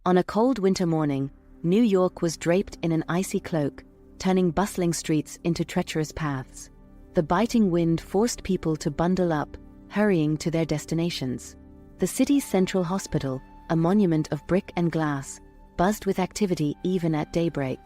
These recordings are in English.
On a cold winter morning, New York was draped in an icy cloak, turning bustling streets into treacherous paths. The biting wind forced people to bundle up, hurrying to their destinations. The city's central hospital, a monument of brick and glass, buzzed with activity even at daybreak.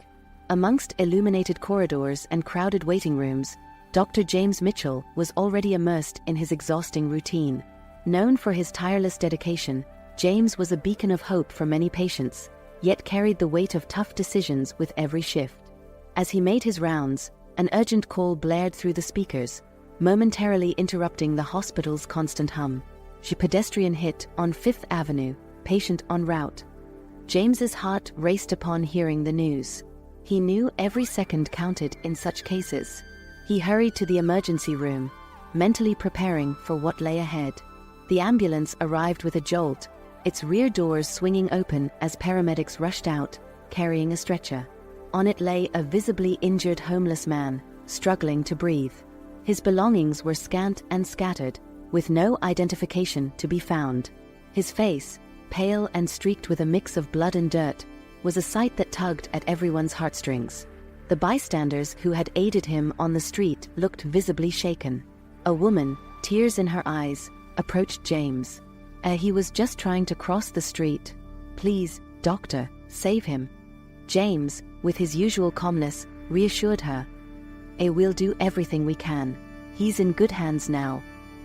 Amongst illuminated corridors and crowded waiting rooms, Dr. James Mitchell was already immersed in his exhausting routine. Known for his tireless dedication, James was a beacon of hope for many patients, yet carried the weight of tough decisions with every shift. As he made his rounds, an urgent call blared through the speakers, momentarily interrupting the hospital's constant hum. Pedestrian hit on 5th Avenue, patient en route. James's heart raced upon hearing the news. He knew every second counted in such cases. He hurried to the emergency room, mentally preparing for what lay ahead. The ambulance arrived with a jolt, its rear doors swinging open as paramedics rushed out, carrying a stretcher. On it lay a visibly injured homeless man, struggling to breathe. His belongings were scant and scattered, with no identification to be found. His face, pale and streaked with a mix of blood and dirt, was a sight that tugged at everyone's heartstrings. The bystanders who had aided him on the street looked visibly shaken. A woman, tears in her eyes, approached James. He was just trying to cross the street. Please, doctor, save him. James, with his usual calmness, reassured her. We'll do everything we can. He's in good hands now.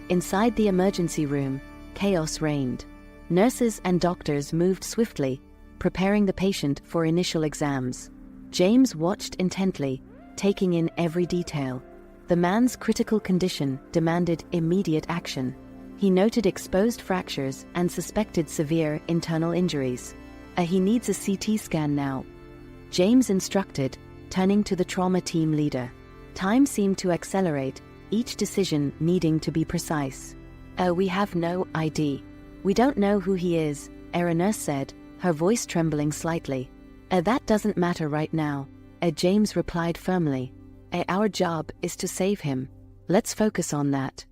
Inside the emergency room, chaos reigned. Nurses and doctors moved swiftly, preparing the patient for initial exams. James watched intently, taking in every detail. The man's critical condition demanded immediate action. He noted exposed fractures and suspected severe internal injuries. He needs a CT scan now, James instructed, turning to the trauma team leader. Time seemed to accelerate, each decision needing to be precise. We have no ID. We don't know who he is, a nurse said, her voice trembling slightly. That doesn't matter right now, James replied firmly. Our job is to save him. Let's focus on that.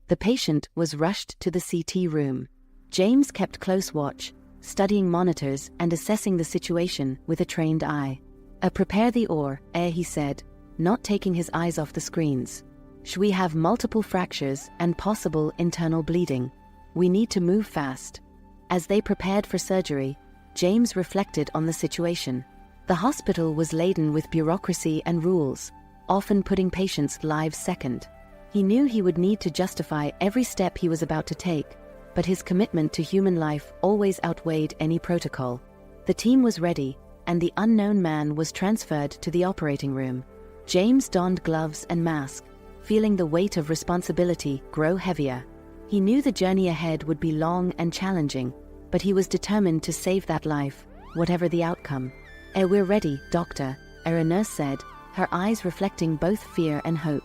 The patient was rushed to the CT room. James kept close watch, studying monitors and assessing the situation with a trained eye. Prepare the ore, he said, not taking his eyes off the screens. We have multiple fractures and possible internal bleeding. We need to move fast. As they prepared for surgery, James reflected on the situation. The hospital was laden with bureaucracy and rules, often putting patients' lives second. He knew he would need to justify every step he was about to take, but his commitment to human life always outweighed any protocol. The team was ready, and the unknown man was transferred to the operating room. James donned gloves and mask, feeling the weight of responsibility grow heavier. He knew the journey ahead would be long and challenging, but he was determined to save that life, whatever the outcome. We're ready, doctor, a nurse said, her eyes reflecting both fear and hope.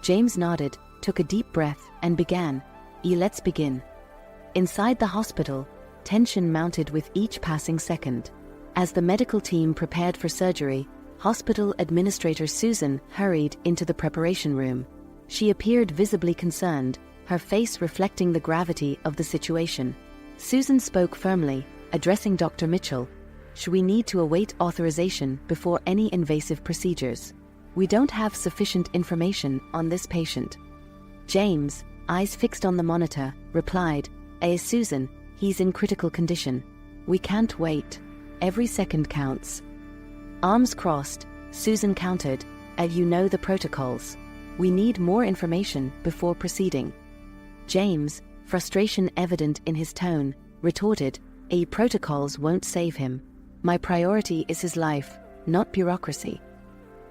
James nodded, took a deep breath, and began. Let's begin. Inside the hospital, tension mounted with each passing second. As the medical team prepared for surgery, hospital administrator Susan hurried into the preparation room. She appeared visibly concerned, her face reflecting the gravity of the situation. Susan spoke firmly, addressing Dr. Mitchell. We need to await authorization before any invasive procedures. We don't have sufficient information on this patient. James, eyes fixed on the monitor, replied, Susan, he's in critical condition. We can't wait. Every second counts. Arms crossed, Susan countered, you know the protocols. We need more information before proceeding. James, frustration evident in his tone, retorted, protocols won't save him. My priority is his life, not bureaucracy.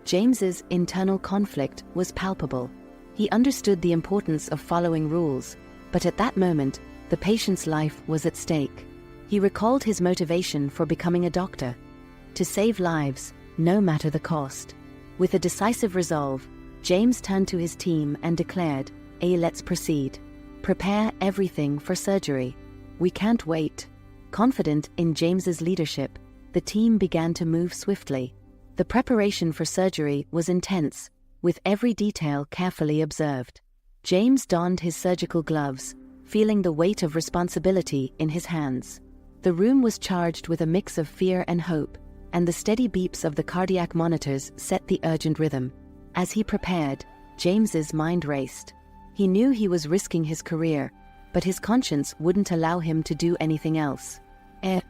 James's internal conflict was palpable. He understood the importance of following rules, but at that moment, the patient's life was at stake. He recalled his motivation for becoming a doctor: to save lives, no matter the cost. With a decisive resolve, James turned to his team and declared, let's proceed. Prepare everything for surgery. We can't wait. Confident in James's leadership, the team began to move swiftly. The preparation for surgery was intense, with every detail carefully observed. James donned his surgical gloves, feeling the weight of responsibility in his hands. The room was charged with a mix of fear and hope, and the steady beeps of the cardiac monitors set the urgent rhythm. As he prepared, James's mind raced. He knew he was risking his career, but his conscience wouldn't allow him to do anything else.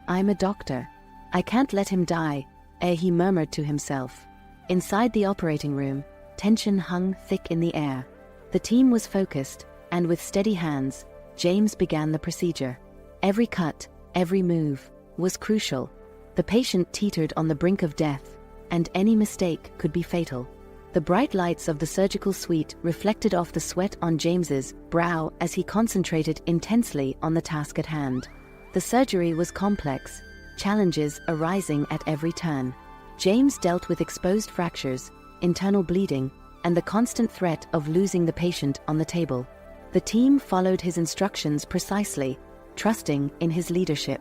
I'm a doctor. I can't let him die, he murmured to himself. Inside the operating room, tension hung thick in the air. The team was focused, and with steady hands, James began the procedure. Every cut, every move, was crucial. The patient teetered on the brink of death, and any mistake could be fatal. The bright lights of the surgical suite reflected off the sweat on James's brow as he concentrated intensely on the task at hand. The surgery was complex, challenges arising at every turn. James dealt with exposed fractures, internal bleeding, and the constant threat of losing the patient on the table. The team followed his instructions precisely, trusting in his leadership.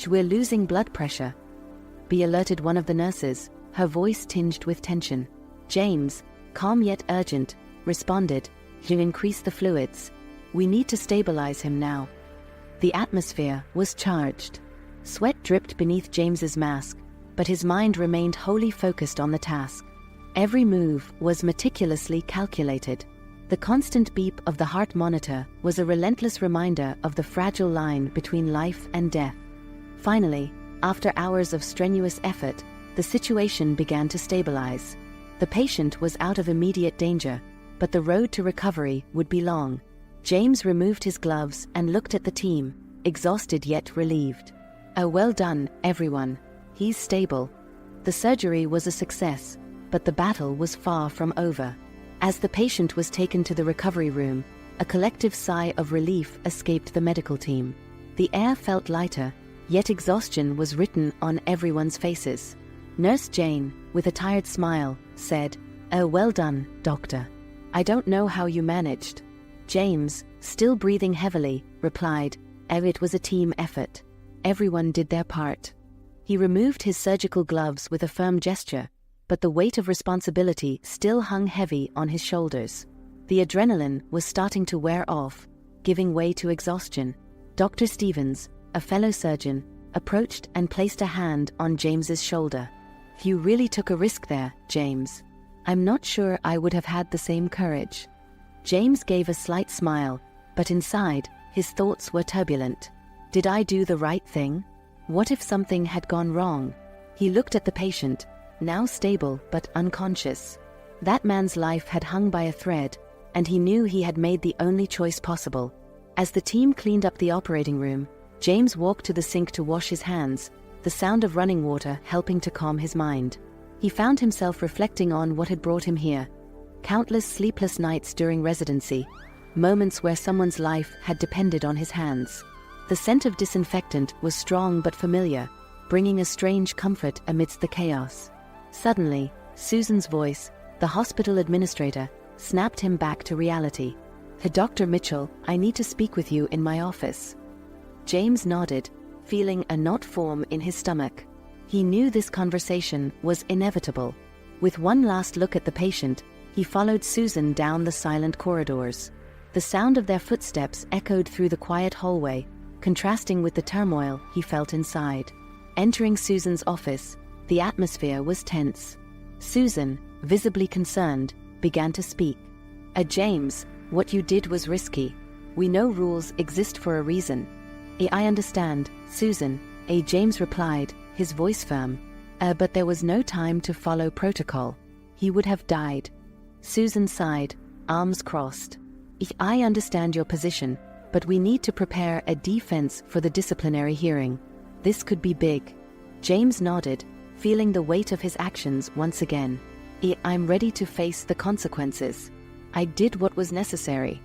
"We're losing blood pressure," alerted one of the nurses, her voice tinged with tension. James, calm yet urgent, responded, "You increase the fluids. We need to stabilize him now." The atmosphere was charged. Sweat dripped beneath James's mask, but his mind remained wholly focused on the task. Every move was meticulously calculated. The constant beep of the heart monitor was a relentless reminder of the fragile line between life and death. Finally, after hours of strenuous effort, the situation began to stabilize. The patient was out of immediate danger, but the road to recovery would be long. James removed his gloves and looked at the team, exhausted yet relieved. Well done, everyone. He's stable." The surgery was a success, but the battle was far from over. As the patient was taken to the recovery room, a collective sigh of relief escaped the medical team. The air felt lighter, yet exhaustion was written on everyone's faces. Nurse Jane, with a tired smile, said, "Well done, doctor. I don't know how you managed." James, still breathing heavily, replied, "It was a team effort. Everyone did their part." He removed his surgical gloves with a firm gesture, but the weight of responsibility still hung heavy on his shoulders. The adrenaline was starting to wear off, giving way to exhaustion. Dr. Stevens, a fellow surgeon, approached and placed a hand on James's shoulder. "You really took a risk there, James. I'm not sure I would have had the same courage." James gave a slight smile, but inside, his thoughts were turbulent. Did I do the right thing? What if something had gone wrong? He looked at the patient, now stable but unconscious. That man's life had hung by a thread, and he knew he had made the only choice possible. As the team cleaned up the operating room, James walked to the sink to wash his hands, the sound of running water helping to calm his mind. He found himself reflecting on what had brought him here. Countless sleepless nights during residency, moments where someone's life had depended on his hands. The scent of disinfectant was strong but familiar, bringing a strange comfort amidst the chaos. Suddenly, Susan's voice, the hospital administrator, snapped him back to reality. "Dr. Mitchell, I need to speak with you in my office." James nodded, feeling a knot form in his stomach. He knew this conversation was inevitable. With one last look at the patient, he followed Susan down the silent corridors. The sound of their footsteps echoed through the quiet hallway, contrasting with the turmoil he felt inside. Entering Susan's office, the atmosphere was tense. Susan, visibly concerned, began to speak. James, what you did was risky. We know rules exist for a reason." "I understand, Susan," James replied, his voice firm. "But there was no time to follow protocol. He would have died." Susan sighed, arms crossed. "I understand your position, but we need to prepare a defense for the disciplinary hearing. This could be big." James nodded, feeling the weight of his actions once again. "I'm ready to face the consequences. I did what was necessary."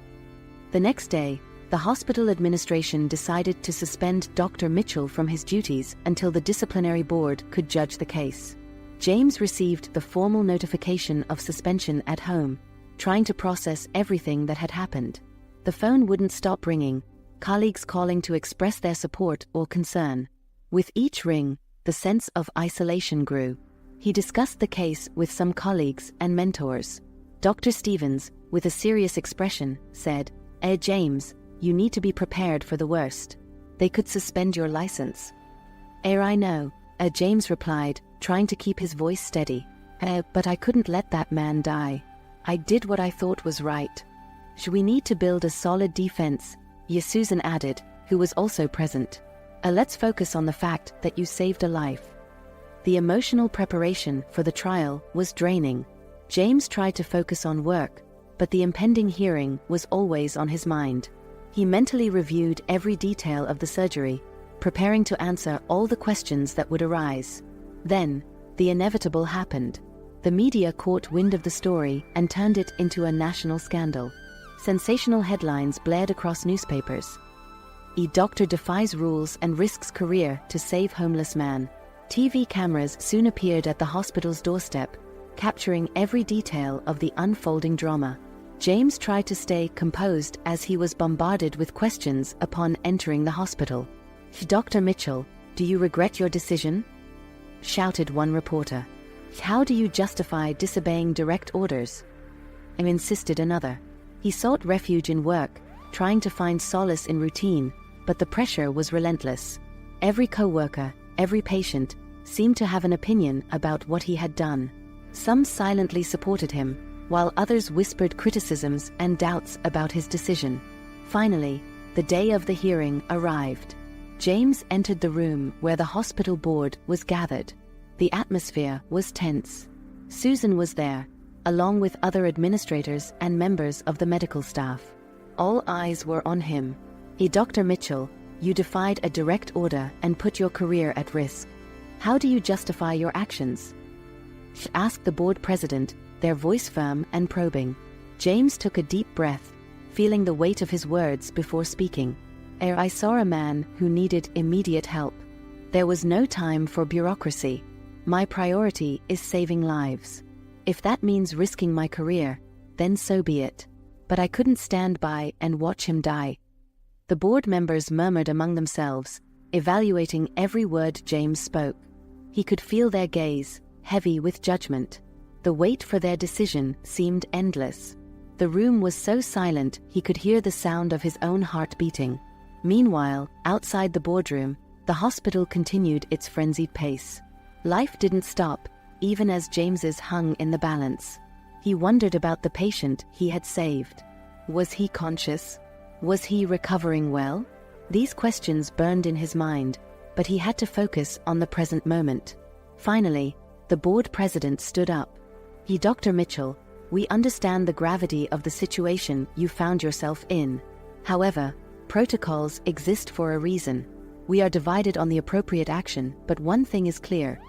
The next day, the hospital administration decided to suspend Dr. Mitchell from his duties until the disciplinary board could judge the case. James received the formal notification of suspension at home, trying to process everything that had happened. The phone wouldn't stop ringing, colleagues calling to express their support or concern. With each ring, the sense of isolation grew. He discussed the case with some colleagues and mentors. Dr. Stevens, with a serious expression, said, James, you need to be prepared for the worst. They could suspend your license. I know, James replied, trying to keep his voice steady. But I couldn't let that man die. I did what I thought was right. We need to build a solid defense, Susan added, who was also present. Let's focus on the fact that you saved a life. The emotional preparation for the trial was draining. James tried to focus on work, but the impending hearing was always on his mind. He mentally reviewed every detail of the surgery, preparing to answer all the questions that would arise. Then, the inevitable happened. The media caught wind of the story and turned it into a national scandal. Sensational headlines blared across newspapers. Doctor defies rules and risks career to save homeless man. TV cameras soon appeared at the hospital's doorstep, capturing every detail of the unfolding drama. James tried to stay composed as he was bombarded with questions upon entering the hospital. "Dr. Mitchell, do you regret your decision?" shouted one reporter. "How do you justify disobeying direct orders?" insisted another. He sought refuge in work, trying to find solace in routine, but the pressure was relentless. Every co-worker, every patient, seemed to have an opinion about what he had done. Some silently supported him, while others whispered criticisms and doubts about his decision. Finally, the day of the hearing arrived. James entered the room where the hospital board was gathered. The atmosphere was tense. Susan was there, along with other administrators and members of the medical staff. All eyes were on him. "Dr. Mitchell, you defied a direct order and put your career at risk. How do you justify your actions?" asked the board president, their voice firm and probing. James took a deep breath, feeling the weight of his words before speaking. "I saw a man who needed immediate help. There was no time for bureaucracy. My priority is saving lives. If that means risking my career, then so be it. But I couldn't stand by and watch him die." The board members murmured among themselves, evaluating every word James spoke. He could feel their gaze, heavy with judgment. The wait for their decision seemed endless. The room was so silent he could hear the sound of his own heart beating. Meanwhile, outside the boardroom, the hospital continued its frenzied pace. Life didn't stop, even as James's hung in the balance. He wondered about the patient he had saved. Was he conscious? Was he recovering well? These questions burned in his mind, but he had to focus on the present moment. Finally, the board president stood up. "Dr. Mitchell, we understand the gravity of the situation you found yourself in. However, protocols exist for a reason. We are divided on the appropriate action, but one thing is clear.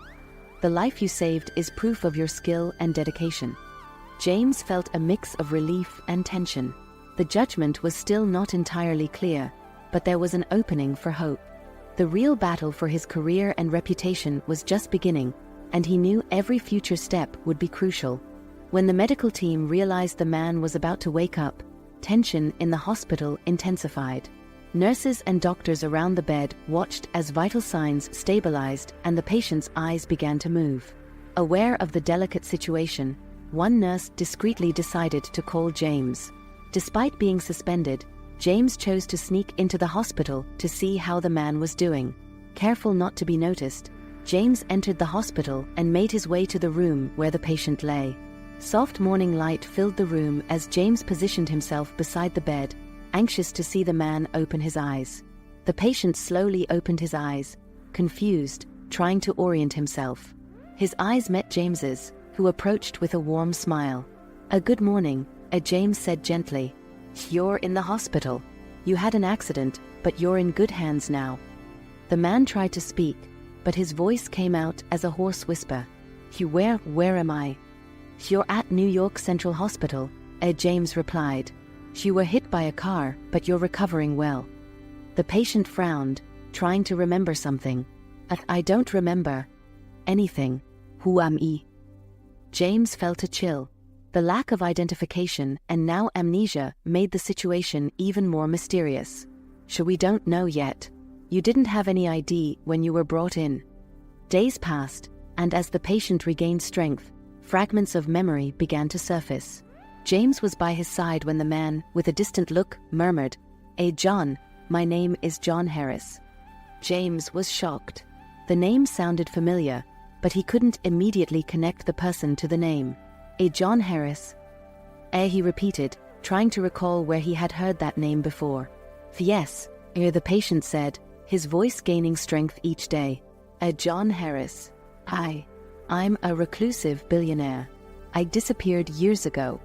The life you saved is proof of your skill and dedication." James felt a mix of relief and tension. The judgment was still not entirely clear, but there was an opening for hope. The real battle for his career and reputation was just beginning, and he knew every future step would be crucial. When the medical team realized the man was about to wake up, tension in the hospital intensified. Nurses and doctors around the bed watched as vital signs stabilized and the patient's eyes began to move. Aware of the delicate situation, one nurse discreetly decided to call James. Despite being suspended, James chose to sneak into the hospital to see how the man was doing. Careful not to be noticed, James entered the hospital and made his way to the room where the patient lay. Soft morning light filled the room as James positioned himself beside the bed, anxious to see the man open his eyes. The patient slowly opened his eyes, confused, trying to orient himself. His eyes met James's, who approached with a warm smile. "Good morning," James said gently. "You're in the hospital. You had an accident, but you're in good hands now." The man tried to speak, but his voice came out as a hoarse whisper. Where am I?" "You're at New York Central Hospital," James replied. "You were hit by a car, but you're recovering well." The patient frowned, trying to remember something. I don't remember anything. Who am I?" James felt a chill. The lack of identification and now amnesia made the situation even more mysterious. "We don't know yet. You didn't have any ID when you were brought in." Days passed, and as the patient regained strength, fragments of memory began to surface. James was by his side when the man, with a distant look, murmured, John, my name is John Harris." James was shocked. The name sounded familiar, but he couldn't immediately connect the person to the name. John Harris? He repeated, trying to recall where he had heard that name before. Yes, the patient said, his voice gaining strength each day. John Harris. I'm a reclusive billionaire. I disappeared years ago.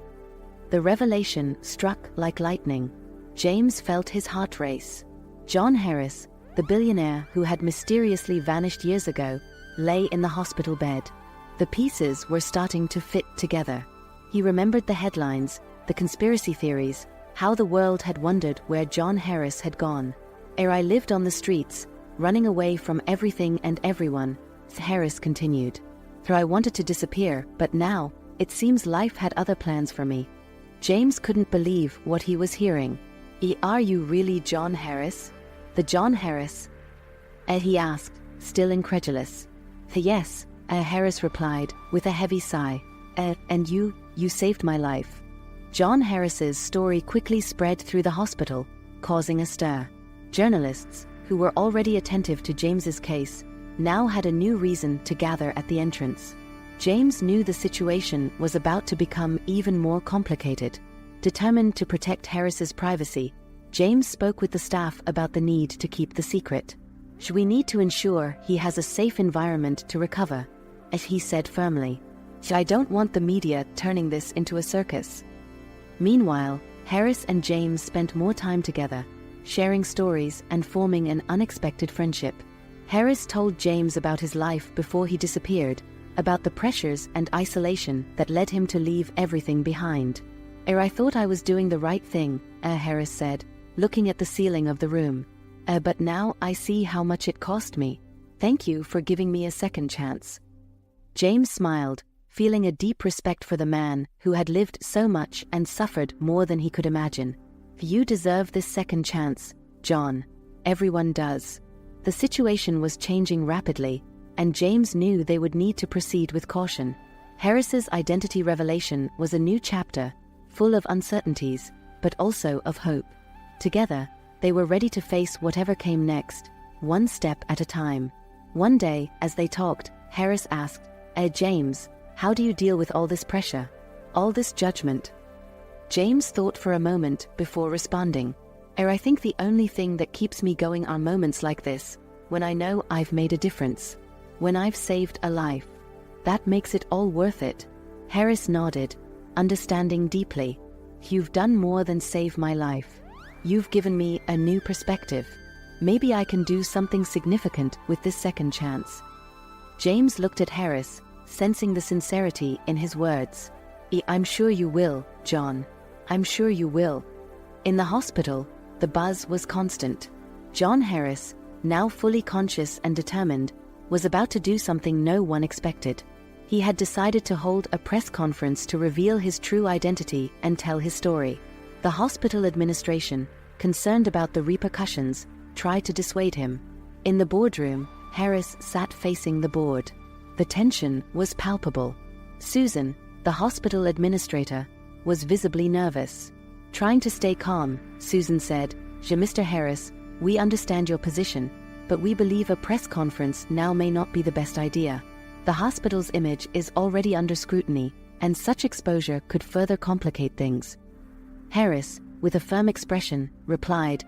The revelation struck like lightning. James felt his heart race. John Harris, the billionaire who had mysteriously vanished years ago, lay in the hospital bed. The pieces were starting to fit together. He remembered the headlines, the conspiracy theories, how the world had wondered where John Harris had gone. I lived on the streets, running away from everything and everyone, Harris continued. I wanted to disappear, but now, it seems life had other plans for me. James couldn't believe what he was hearing. Are you really John Harris? The John Harris? He asked, still incredulous. Yes, Harris replied, with a heavy sigh. And you saved my life. John Harris's story quickly spread through the hospital, causing a stir. Journalists, who were already attentive to James's case, now had a new reason to gather at the entrance. James knew the situation was about to become even more complicated. Determined to protect Harris's privacy, James spoke with the staff about the need to keep the secret. We need to ensure he has a safe environment to recover, as he said firmly. I don't want the media turning this into a circus. Meanwhile, Harris and James spent more time together, sharing stories and forming an unexpected friendship. Harris told James about his life before he disappeared, about the pressures and isolation that led him to leave everything behind. I thought I was doing the right thing, Harris said, looking at the ceiling of the room. But now I see how much it cost me. Thank you for giving me a second chance. James smiled, feeling a deep respect for the man who had lived so much and suffered more than he could imagine. You deserve this second chance, John. Everyone does. The situation was changing rapidly, and James knew they would need to proceed with caution. Harris's identity revelation was a new chapter, full of uncertainties, but also of hope. Together, they were ready to face whatever came next, one step at a time. One day, as they talked, Harris asked, James, how do you deal with all this pressure? All this judgment? James thought for a moment before responding. I think the only thing that keeps me going are moments like this, when I know I've made a difference. When I've saved a life. That makes it all worth it. Harris nodded, understanding deeply. You've done more than save my life. You've given me a new perspective. Maybe I can do something significant with this second chance. James looked at Harris, sensing the sincerity in his words. I'm sure you will, John. I'm sure you will. In the hospital, the buzz was constant. John Harris, now fully conscious and determined, was about to do something no one expected. He had decided to hold a press conference to reveal his true identity and tell his story. The hospital administration, concerned about the repercussions, tried to dissuade him. In the boardroom, Harris sat facing the board. The tension was palpable. Susan, the hospital administrator, was visibly nervous. Trying to stay calm, Susan said, Mr. Harris, we understand your position, but we believe a press conference now may not be the best idea. The hospital's image is already under scrutiny, and such exposure could further complicate things. Harris, with a firm expression, replied,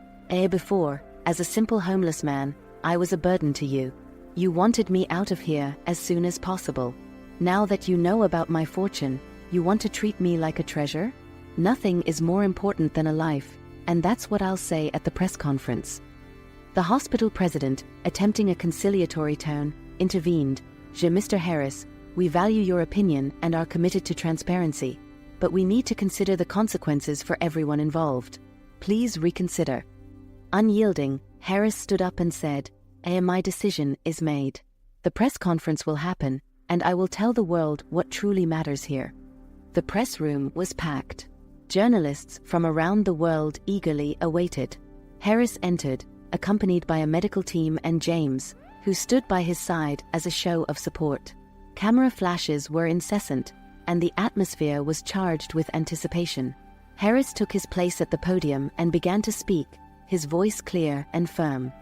Before, as a simple homeless man, I was a burden to you. You wanted me out of here as soon as possible. Now that you know about my fortune, you want to treat me like a treasure? Nothing is more important than a life, and that's what I'll say at the press conference. The hospital president, attempting a conciliatory tone, intervened, Mr. Harris, we value your opinion and are committed to transparency, but we need to consider the consequences for everyone involved. Please reconsider. Unyielding, Harris stood up and said, My decision is made. The press conference will happen, and I will tell the world what truly matters here. The press room was packed. Journalists from around the world eagerly awaited. Harris entered, accompanied by a medical team and James, who stood by his side as a show of support. Camera flashes were incessant, and the atmosphere was charged with anticipation. Harris took his place at the podium and began to speak, his voice clear and firm.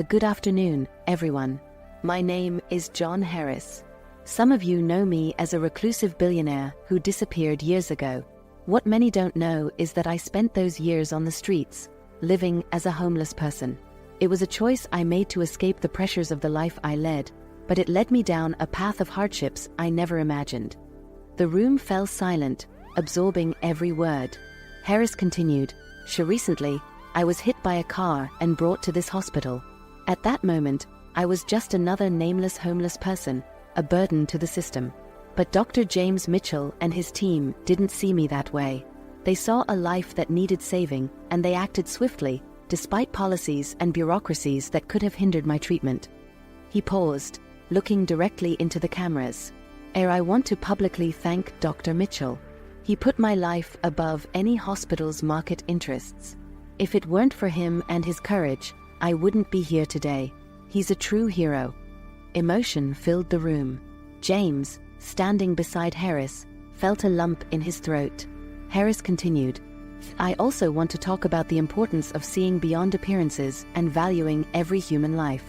Good afternoon, everyone. My name is John Harris. Some of you know me as a reclusive billionaire who disappeared years ago. What many don't know is that I spent those years on the streets, living as a homeless person. It was a choice I made to escape the pressures of the life I led, but it led me down a path of hardships I never imagined. The room fell silent, absorbing every word. Harris continued, Recently, I was hit by a car and brought to this hospital. At that moment, I was just another nameless homeless person, a burden to the system. But Dr. James Mitchell and his team didn't see me that way. They saw a life that needed saving, and they acted swiftly, despite policies and bureaucracies that could have hindered my treatment. He paused, looking directly into the cameras. I want to publicly thank Dr. Mitchell. He put my life above any hospital's market interests. If it weren't for him and his courage, I wouldn't be here today. He's a true hero. Emotion filled the room. James, standing beside Harris, felt a lump in his throat. Harris continued, I also want to talk about the importance of seeing beyond appearances and valuing every human life.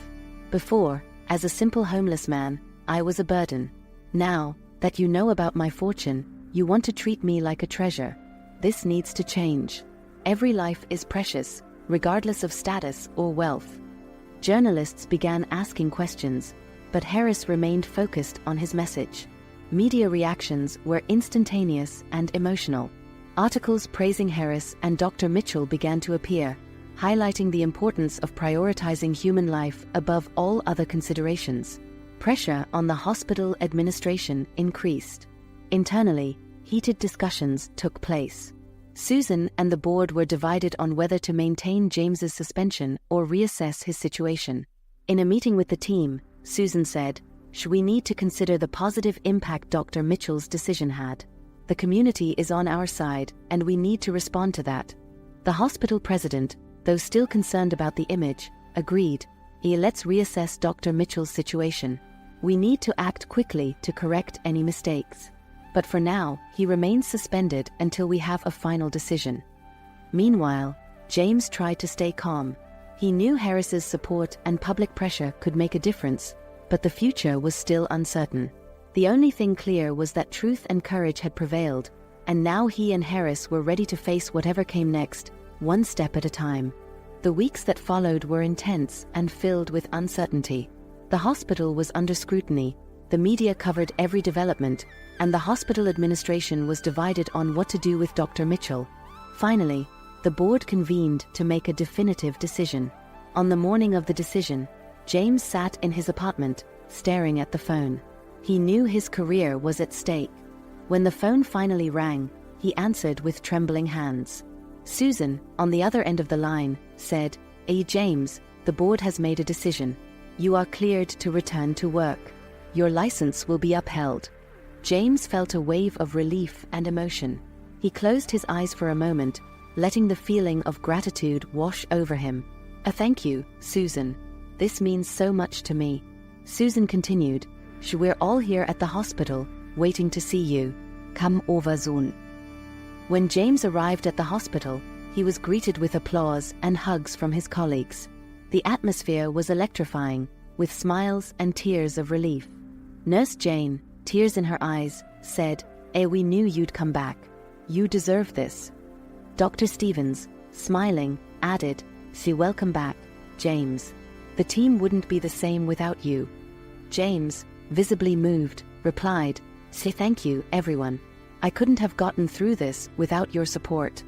Before, as a simple homeless man, I was a burden. Now, that you know about my fortune, you want to treat me like a treasure. This needs to change. Every life is precious, regardless of status or wealth. Journalists began asking questions, but Harris remained focused on his message. Media reactions were instantaneous and emotional. Articles praising Harris and Dr. Mitchell began to appear, highlighting the importance of prioritizing human life above all other considerations. Pressure on the hospital administration increased. Internally, heated discussions took place. Susan and the board were divided on whether to maintain James's suspension or reassess his situation. In a meeting with the team, Susan said, We need to consider the positive impact Dr. Mitchell's decision had. The community is on our side, and we need to respond to that. The hospital president, though still concerned about the image, agreed, Let's reassess Dr. Mitchell's situation. We need to act quickly to correct any mistakes. But for now, he remains suspended until we have a final decision. Meanwhile, James tried to stay calm. He knew Harris's support and public pressure could make a difference, but the future was still uncertain. The only thing clear was that truth and courage had prevailed, and now he and Harris were ready to face whatever came next, one step at a time. The weeks that followed were intense and filled with uncertainty. The hospital was under scrutiny, the media covered every development, and the hospital administration was divided on what to do with Dr. Mitchell. Finally, the board convened to make a definitive decision. On the morning of the decision, James sat in his apartment, staring at the phone. He knew his career was at stake. When the phone finally rang, he answered with trembling hands. Susan, on the other end of the line, said, James, the board has made a decision. You are cleared to return to work. Your license will be upheld. James felt a wave of relief and emotion. He closed his eyes for a moment, letting the feeling of gratitude wash over him. Thank you, Susan. This means so much to me. Susan continued, We're all here at the hospital, waiting to see you. Come over soon. When James arrived at the hospital, he was greeted with applause and hugs from his colleagues. The atmosphere was electrifying, with smiles and tears of relief. Nurse Jane, tears in her eyes, said, We knew you'd come back. You deserve this. Dr. Stevens, smiling, added, Welcome back, James. The team wouldn't be the same without you. James, visibly moved, replied, Thank you, everyone. I couldn't have gotten through this without your support.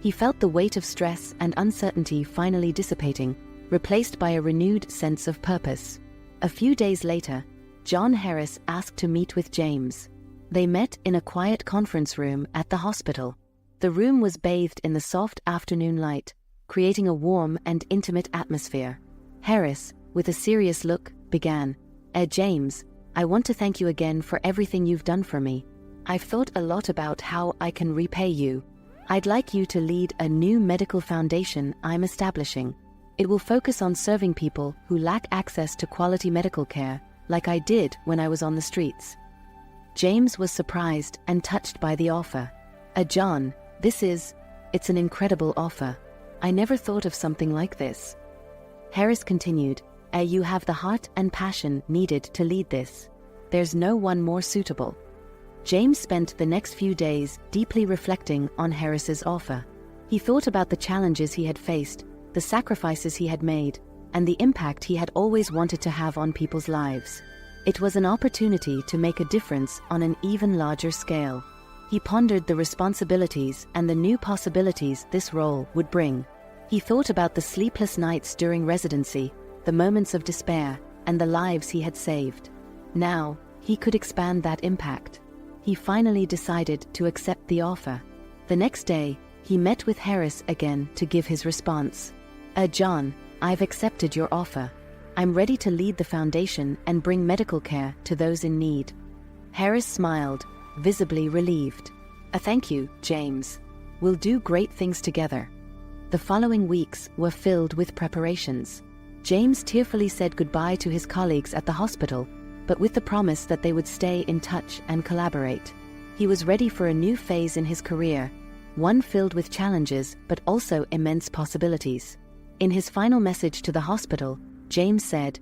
He felt the weight of stress and uncertainty finally dissipating, replaced by a renewed sense of purpose. A few days later, John Harris asked to meet with James. They met in a quiet conference room at the hospital. The room was bathed in the soft afternoon light, creating a warm and intimate atmosphere. Harris, with a serious look, began, James, I want to thank you again for everything you've done for me. I've thought a lot about how I can repay you. I'd like you to lead a new medical foundation I'm establishing. It will focus on serving people who lack access to quality medical care, like I did when I was on the streets. James was surprised and touched by the offer. John, it's an incredible offer. I never thought of something like this. Harris continued, You have the heart and passion needed to lead this. There's no one more suitable." James spent the next few days deeply reflecting on Harris's offer. He thought about the challenges he had faced, the sacrifices he had made, and the impact he had always wanted to have on people's lives. It was an opportunity to make a difference on an even larger scale. He pondered the responsibilities and the new possibilities this role would bring. He thought about the sleepless nights during residency, the moments of despair, and the lives he had saved. Now, he could expand that impact. He finally decided to accept the offer. The next day, he met with Harris again to give his response. John, I've accepted your offer. I'm ready to lead the foundation and bring medical care to those in need." Harris smiled, visibly relieved. Thank you, James. We'll do great things together." The following weeks were filled with preparations. James tearfully said goodbye to his colleagues at the hospital, but with the promise that they would stay in touch and collaborate. He was ready for a new phase in his career, one filled with challenges but also immense possibilities. In his final message to the hospital, James said,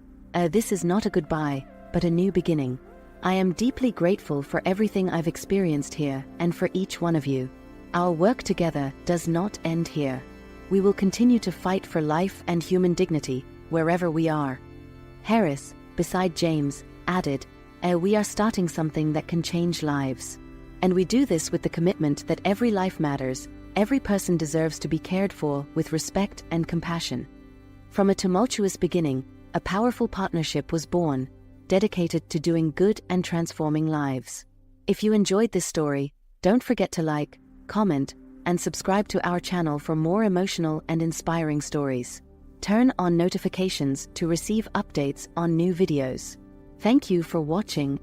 "This is not a goodbye, but a new beginning. I am deeply grateful for everything I've experienced here and for each one of you. Our work together does not end here. We will continue to fight for life and human dignity, wherever we are." Harris, beside James, added, "We are starting something that can change lives. And we do this with the commitment that every life matters, every person deserves to be cared for with respect and compassion." From a tumultuous beginning, a powerful partnership was born, dedicated to doing good and transforming lives. If you enjoyed this story, don't forget to like, comment, and subscribe to our channel for more emotional and inspiring stories. Turn on notifications to receive updates on new videos. Thank you for watching